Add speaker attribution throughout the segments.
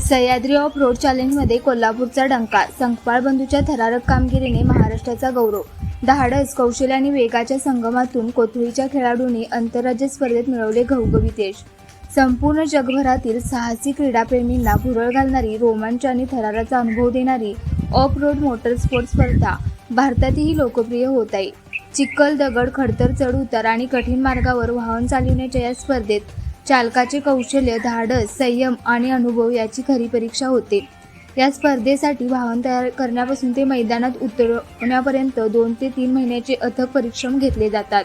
Speaker 1: Sahyadri of road चॅलेंजमध्ये कोल्हापूरचा डंका, संकपाळ बंधूच्या थरारक कामगिरीने महाराष्ट्राचा गौरव. धाडस, कौशल्य आणि वेगाच्या संगमातून कोथळीच्या खेळाडूंनी आंतरराज्य स्पर्धेत मिळवले घवघवीत यश. संपूर्ण जगभरातील साहसी क्रीडाप्रेमींना भुरळ घालणारी, रोमांच आणि थराराचा अनुभव देणारी ऑफ रोड मोटरस्पोर्ट स्पर्धा भारतातही लोकप्रिय होत आहे. चिखल, दगड, खडतर चढ-उतार आणि कठीण मार्गावर वाहन चालविण्याच्या या स्पर्धेत चालकाचे कौशल्य, धाडस, संयम आणि अनुभव याची खरी परीक्षा होते. या स्पर्धेसाठी वाहन तयार करण्यापासून ते मैदानात उतरवण्यापर्यंत 2 ते 3 महिन्याचे अथक परिश्रम घेतले जातात.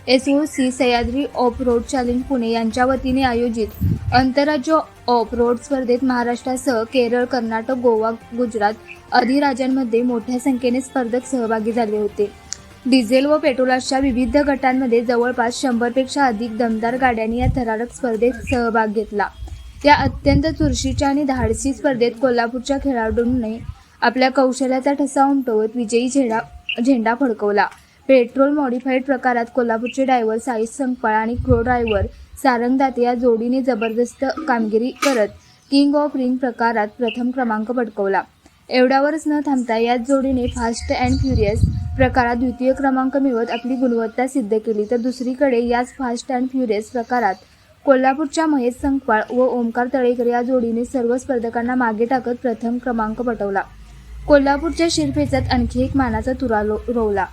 Speaker 1: SOC Sahyadri of road challenge Pune यांच्या वतीने आयोजित आंतरराज्य ऑफ रोड स्पर्धेत महाराष्ट्रासह केरळ, कर्नाटक, गोवा, गुजरात आदी राज्यांमध्ये मोठ्या संख्येने स्पर्धक सहभागी झाले होते. डिझेल व पेट्रोलच्या विविध गटांमध्ये जवळपास 100 पेक्षा अधिक दमदार गाड्यांनी या थरारक स्पर्धेत सहभाग घेतला. या अत्यंत चुरशीच्या आणि धाडसी स्पर्धेत कोल्हापूरच्या खेळाडूंनी आपल्या कौशल्याचा ठसा उमटवत विजयी झेंडा फडकवला. पेट्रोल मॉडिफाईड प्रकारात कोल्हापूरचे ड्रायव्हर साईश संकपाळ आणि क्रो ड्रायव्हर सारंग दाते या जोडीने जबरदस्त कामगिरी करत किंग ऑफ रिंग प्रकारात प्रथम क्रमांक पटकावला. एवढ्यावरच न थांबता याच जोडीने फास्ट अँड फ्युरियस प्रकारात द्वितीय क्रमांक मिळवत आपली गुणवत्ता सिद्ध केली. तर दुसरीकडे याच फास्ट अँड फ्युरियस प्रकारात कोल्हापूरच्या महेश संकपाळ व ओमकार तळेकर या जोडीने सर्व स्पर्धकांना मागे टाकत प्रथम क्रमांक पटवला. कोल्हापूरच्या शिरपेचात आणखी एक मानाचा तुरा रोवला.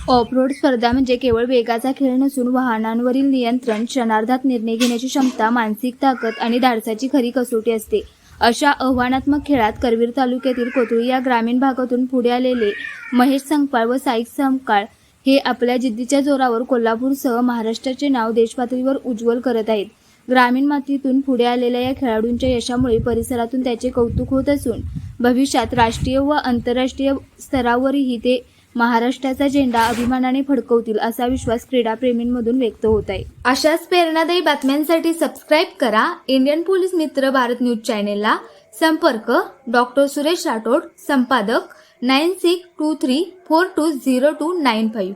Speaker 1: ऑफ रोड स्पर्धा म्हणजे केवळ वेगाचा खेळ नसून वाहनांवरील नियंत्रण, क्षणार्धात निर्णय घेण्याची क्षमता, मानसिक ताकद आणि धाडसाची खरी कसोटी असते. अशा आव्हानात्मक खेळात करवीर तालुक्यातील कोथळी या ग्रामीण भागातून पुढे आलेले महेश संकपाळ व साईश संकपाळ हे आपल्या जिद्दीच्या जोरावर कोल्हापूरसह महाराष्ट्राचे नाव देशपातळीवर उज्ज्वल करत आहेत. ग्रामीण मातीतून पुढे आलेल्या या खेळाडूंच्या यशामुळे परिसरातून त्याचे कौतुक होत असून भविष्यात राष्ट्रीय व आंतरराष्ट्रीय स्तरावरही ते महाराष्ट्राचा झेंडा अभिमानाने फडकवतील असा विश्वास क्रीडाप्रेमींमधून व्यक्त होत आहे. अशाच प्रेरणादायी बातम्यांसाठी सबस्क्राईब करा इंडियन पोलीस मित्र भारत न्यूज चॅनेलला. संपर्क डॉ. सुरेश राठोड, संपादक 9623420295.